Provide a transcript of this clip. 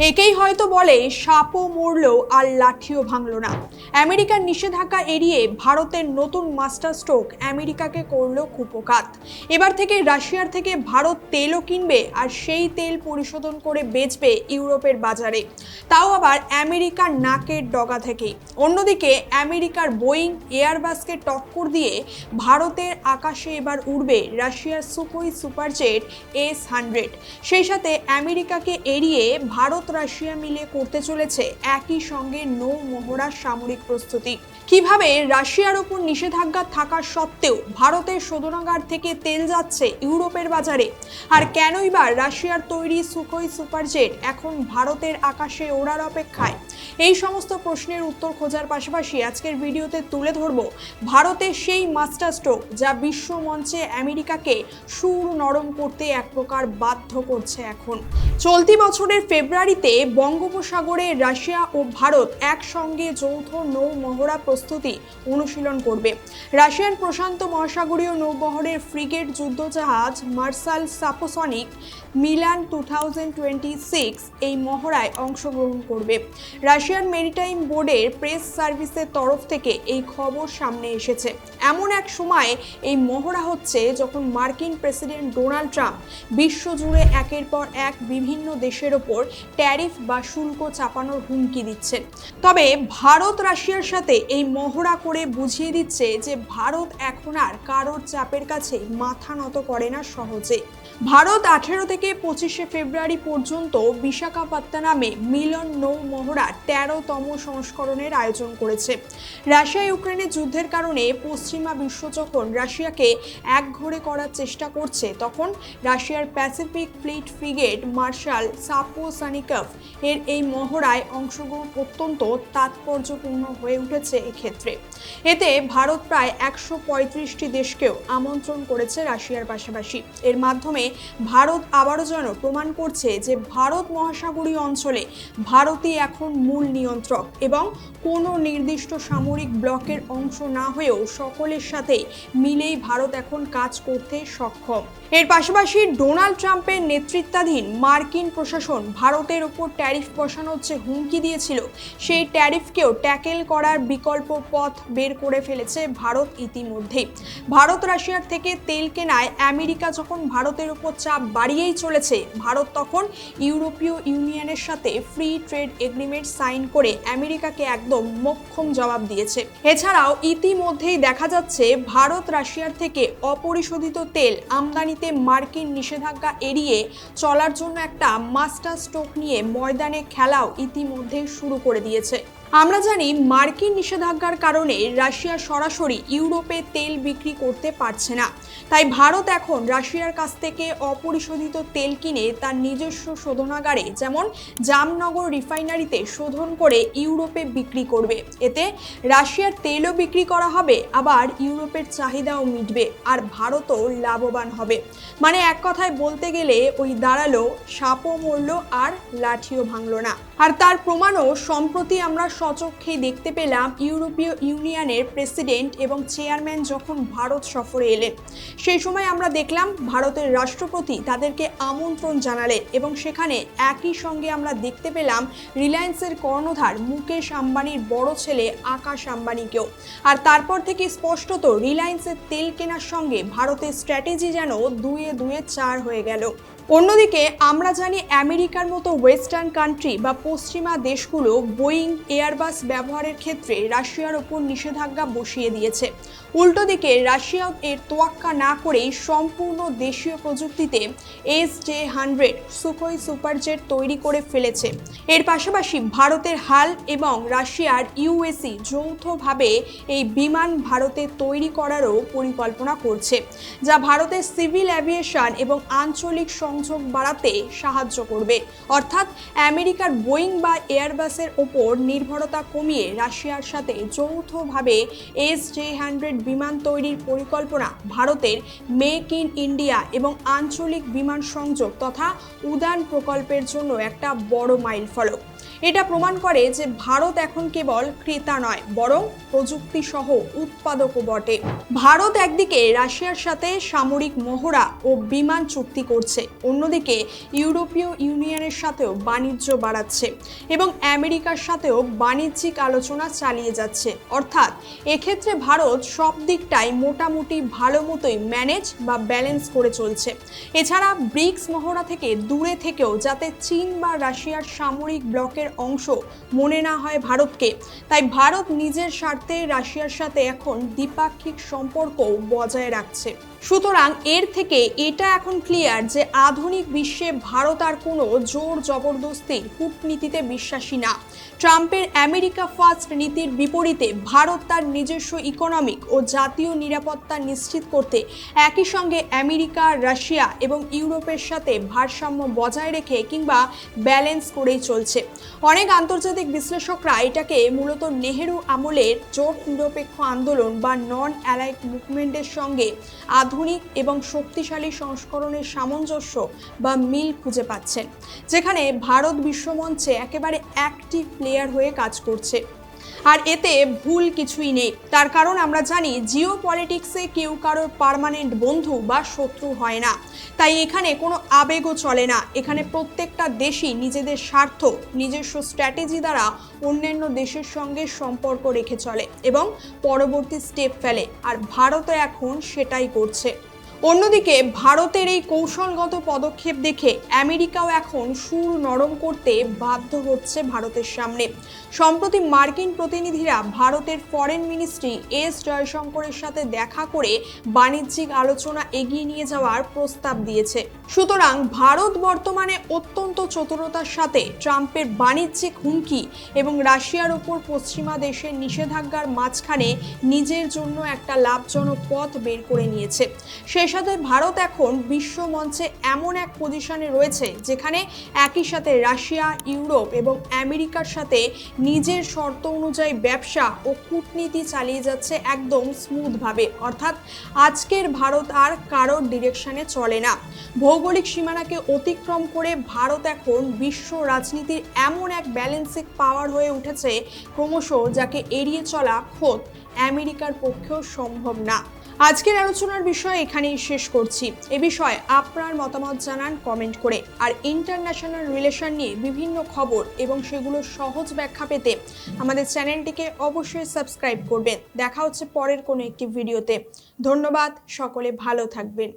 একেই হয়তো বলে সাপও মরলো আর লাঠিও ভাঙলো না। আমেরিকার নিষেধাজ্ঞা এড়িয়ে ভারতের নতুন মাস্টার স্ট্রোক আমেরিকাকে করলো কুপোকাত। এবার থেকে রাশিয়ার থেকে ভারত তেলও কিনবে আর সেই তেল পরিশোধন করে বেচবে ইউরোপের বাজারে, তাও আবার আমেরিকার নাকের ডগা থেকেই। অন্যদিকে আমেরিকার বোয়িং এয়ারবাসকে টক্কর দিয়ে ভারতের আকাশে এবার উড়বে রাশিয়ার সুখোই সুপারজেট S-100। সেই সাথে আমেরিকাকে এড়িয়ে ভারত রাশিয়া মিলে করতে চলেছে একই সঙ্গে নৌ মহড়া সামরিক প্রস্তুতি। কিভাবে রাশিয়ার উপর নিষেধাজ্ঞা থাকা সত্ত্বেও ভারতের শোধনাগার থেকে তেল যাচ্ছে ইউরোপের বাজারে, আর কেনই বা রাশিয়ার তৈরি সুখোই সুপারজেট এখন ভারতের আকাশে ওড়ার অপেক্ষায়, এই সমস্ত প্রশ্নের উত্তর খোঁজার পাশাপাশি আজকের ভিডিওতে তুলে ধরব ভারতের সেই মাস্টার স্ট্রোক যা বিশ্ব মঞ্চে আমেরিকাকে সুর নরম করতে এক প্রকার বাধ্য করছে। এখন চলতি বছরের ফেব্রুয়ারিতে বঙ্গোপসাগরে রাশিয়া ও ভারত একসঙ্গে যৌথ নৌ মহড়া প্রস্তুতি অনুশীলন করবে। রাশিয়ান প্রশান্ত মহাসাগরীয় নৌবহরের ফ্রিগেট যুদ্ধজাহাজ মার্শাল সাপোসনিক মিলান 2026 এই মহড়ায় অংশগ্রহণ করবে। রাশিয়ান মেরিটাইম বোর্ডের প্রেস সার্ভিসের তরফ থেকে এই খবর সামনে এসেছে। এমন এক সময় এই মহড়া হচ্ছে যখন মার্কিন প্রেসিডেন্ট ডোনাল্ড ট্রাম্প বিশ্বজুড়ে একের পর এক বিভিন্ন দেশের ওপর ট্যারিফ বা শুল্ক চাপানোর হুমকি দিচ্ছেন। তবে ভারত রাশিয়ার সাথে এই মহড়া করে বুঝিয়ে দিচ্ছে যে ভারত এখন আর কারোর চাপের কাছে মাথা নত করে না সহজে। ভারত 18 থেকে 25 ফেব্রুয়ারি পর্যন্ত বিশাখাপত্তনমে মিলন নৌ মহড়া 13তম সংস্করণের আয়োজন করেছে। রাশিয়া ইউক্রেনের যুদ্ধের কারণে পশ্চিমা বিশ্ব যখন রাশিয়াকে একঘরে করার চেষ্টা করছে, তখন রাশিয়ার প্যাসিফিক ফ্লিট ফ্রিগেট মার্শাল সাপোসনিকভ এর এই মহড়ায় অংশগ্রহণ অত্যন্ত তাৎপর্যপূর্ণ হয়ে উঠেছে। এক্ষেত্রে এতে ভারত প্রায় 135টি দেশকেও আমন্ত্রণ করেছে রাশিয়ার পাশাপাশি। এর মাধ্যমে ভারত আবারও যেন প্রমাণ করছে যে ভারত মহাসাগরীয় অঞ্চলে ভারতই এখন মূল নিয়ন্ত্রক এবং কোনো নির্দিষ্ট সামরিক ব্লকের অংশ না হয়েও সকলের সাথে মিলেই ভারত এখন কাজ করতে সক্ষম। এর পাশাপাশি ডোনাল্ড ট্রাম্পের নেতৃত্বাধীন মার্কিন প্রশাসন ভারতের ওপর ট্যারিফ বসানোর যে হুমকি দিয়েছিল, সেই ট্যারিফকেও ট্যাকেল করার বিকল্প পথ বের করে ফেলেছে ভারত ইতিমধ্যেই। ভারত রাশিয়ার থেকে তেল কেনায় আমেরিকা যখন ভারতের উপর চাপ বাড়িয়েই চলেছে, ভারত তখন ইউরোপীয় ইউনিয়নের সাথে ফ্রি ট্রেড এগ্রিমেন্ট সাইন করে আমেরিকাকে একদম মোক্ষম জবাব দিয়েছে। এছাড়াও ইতিমধ্যেই দেখা যাচ্ছে ভারত রাশিয়ার থেকে অপরিশোধিত তেল আমদানিতে মার্কিন নিষেধাজ্ঞা এড়িয়ে চলার জন্য একটা মাস্টার স্ট্রোক নিয়ে ময়দানে খেলাও ইতিমধ্যেই শুরু করে দিয়েছে। আমরা জানি মার্কিন নিষেধাজ্ঞার কারণে রাশিয়া সরাসরি ইউরোপে তেল বিক্রি করতে পারছে না, তাই ভারত এখন রাশিয়ার কাছ থেকে অপরিশোধিত তেল কিনে তার নিজস্ব শোধনাগারে যেমন জামনগর রিফাইনারিতে শোধন করে ইউরোপে বিক্রি করবে। এতে রাশিয়ার তেলও বিক্রি করা হবে, আবার ইউরোপের চাহিদাও মিটবে, আর ভারতও লাভবান হবে। মানে এক কথায় বলতে গেলে ওই দাঁড়ালো সাপও মরলো আর লাঠিও ভাঙলো না। আর তার প্রমাণও সম্প্রতি আমরা সচক্ষেই দেখতে পেলাম ইউরোপীয় ইউনিয়নের প্রেসিডেন্ট এবং চেয়ারম্যান যখন ভারত সফরে এলেন। সেই সময় আমরা দেখলাম ভারতের রাষ্ট্রপতি তাদেরকে আমন্ত্রণ জানালেন এবং সেখানে একই সঙ্গে আমরা দেখতে পেলাম রিলায়েন্সের কর্ণধার মুকেশ আম্বানির বড় ছেলে আকাশ আম্বানিকেও। আর তারপর থেকে স্পষ্টত রিলায়েন্সের তেল কেনার সঙ্গে ভারতের স্ট্র্যাটেজি যেন দুয়ে দুয়ে চার হয়ে গেল। অন্যদিকে আমরা জানি আমেরিকার মতো ওয়েস্টার্ন কান্ট্রি বা পশ্চিমা দেশগুলো বোয়িং এয়ারবাস ব্যবহারের ক্ষেত্রে রাশিয়ার ওপর নিষেধাজ্ঞা বসিয়ে দিয়েছে। উল্টো দিকে রাশিয়া এর তোয়াক্কা না করেই সম্পূর্ণ দেশীয় প্রযুক্তিতে S-100 সুখোই সুপারজেট তৈরি করে ফেলেছে। এর পাশাপাশি ভারতের হাল এবং রাশিয়ার ইউএসি যৌথভাবে এই বিমান ভারতে তৈরি করারও পরিকল্পনা করছে, যা ভারতের সিভিল অ্যাভিয়েশন এবং আঞ্চলিক সংযোগ বাড়াতে সাহায্য করবে। অর্থাৎ আমেরিকার বোয়িং বা এয়ারবাসের ওপর নির্ভরতা কমিয়ে রাশিয়ার সাথে যৌথভাবে S-100 বিমান তৈরির পরিকল্পনা ভারতের মেক ইন ইন্ডিয়া এবং আঞ্চলিক বিমান সংযোগ তথা উড়ান প্রকল্পের জন্য একটা বড় মাইলফলক। এটা প্রমাণ করে যে ভারত এখন কেবল ক্রেতা নয়, বরং প্রযুক্তি সহ উৎপাদকও বটে। ভারত একদিকে রাশিয়ার সাথে সামরিক মহড়া ও বিমান চুক্তি করছে, অন্যদিকে ইউরোপীয় ইউনিয়নের সাথেও বাণিজ্য বাড়াচ্ছে এবং আমেরিকার সাথেও বাণিজ্যিক আলোচনা চালিয়ে যাচ্ছে। অর্থাৎ এক্ষেত্রে ভারত সব দিকটাই মোটামুটি ভালো মতোই ম্যানেজ বা ব্যালেন্স করে চলছে। এছাড়া ব্রিক্স মহড়া থেকে দূরে থেকেও যাতে চীন বা রাশিয়ার সামরিক ব্লকের অংশ মনে না হয় ভারতকে, তাই ভারত নিজের স্বার্থে রাশিয়ার সাথে এখন দ্বিপাক্ষিক সম্পর্ক বজায় রাখছে। সুতরাং এর থেকে এটা এখন ক্লিয়ার যে আধুনিক বিশ্বে ভারত আর কোনো জোর জবরদস্তির কূটনীতিতে বিশ্বাসী না। ট্রাম্পের আমেরিকা ফার্স্ট নীতির বিপরীতে ভারত তার নিজস্ব ইকোনমিক ও জাতীয় নিরাপত্তা নিশ্চিত করতে একই সঙ্গে আমেরিকা, রাশিয়া এবং ইউরোপের সাথে ভারসাম্য বজায় রেখে কিংবা ব্যালেন্স করেই চলছে। অনেক আন্তর্জাতিক বিশ্লেষকরা এটাকে মূলত নেহেরু আমলের জোট নিরপেক্ষ আন্দোলন বা নন অ্যালাইড মুভমেন্টের সঙ্গে আধুনিক এবং শক্তিশালী সংস্করণের সামঞ্জস্য বা মিল খুঁজে পাচ্ছেন, যেখানে ভারত বিশ্বমঞ্চে একেবারে অ্যাক্টিভ প্লেয়ার হয়ে কাজ করছে। আর এতে ভুল কিছুই নেই, তার কারণ আমরা জানি জিও পলিটিক্সে কেউ কারোর পার্মানেন্ট বন্ধু বা শত্রু হয় না। তাই এখানে কোনো আবেগও চলে না। এখানে প্রত্যেকটা দেশই নিজেদের স্বার্থ, নিজস্ব স্ট্র্যাটেজি দ্বারা অন্যান্য দেশের সঙ্গে সম্পর্ক রেখে চলে এবং পরবর্তী স্টেপ ফেলে, আর ভারতও এখন সেটাই করছে। অন্যদিকে ভারতের এই কৌশলগত পদক্ষেপ দেখে আমেরিকাও এখন সুর নরম করতে বাধ্য হচ্ছে ভারতের সামনে। সম্প্রতি মার্কিন প্রতিনিধিরা ভারতের ফরেন মিনিস্ট্রি এস জয়শঙ্করের সাথে দেখা করে বাণিজ্যিক আলোচনা এগিয়ে নিয়ে যাওয়ার প্রস্তাব দিয়েছে। সুতরাং ভারত বর্তমানে অত্যন্ত চতুরতার সাথে ট্রাম্পের বাণিজ্যিক হুমকি এবং রাশিয়ার ওপর পশ্চিমা দেশের নিষেধাজ্ঞার মাঝখানে নিজের জন্য একটা লাভজনক পথ বের করে নিয়েছে। সেই সাথে ভারত এখন বিশ্ব মঞ্চে এমন এক পজিশনে রয়েছে যেখানে একই সাথে রাশিয়া, ইউরোপ এবং আমেরিকার সাথে নিজের শর্ত অনুযায়ী ব্যবসা ও কূটনীতি চালিয়ে যাচ্ছে একদম স্মুথভাবে। অর্থাৎ আজকের ভারত আর কারোর ডিরেকশনে চলে না। ভৌগোলিক সীমানাকে অতিক্রম করে ভারত এখন বিশ্ব রাজনীতির এমন এক ব্যালেন্সিং পাওয়ার হয়ে উঠেছে ক্রমশ, যাকে এড়িয়ে চলা খোদ আমেরিকার পক্ষেও সম্ভব না। আজকের আলোচনার বিষয় এখানেই শেষ করছি। এ বিষয়ে আপনার মতামত জানান কমেন্ট করে। আর ইন্টারন্যাশনাল রিলেশন নিয়ে বিভিন্ন খবর এবং সেগুলোর সহজ ব্যাখ্যা পেতে আমাদের চ্যানেলটিকে অবশ্যই সাবস্ক্রাইব করবেন। দেখা হচ্ছে পরের কোনো একটি ভিডিওতে। ধন্যবাদ, সকলে ভালো থাকবেন।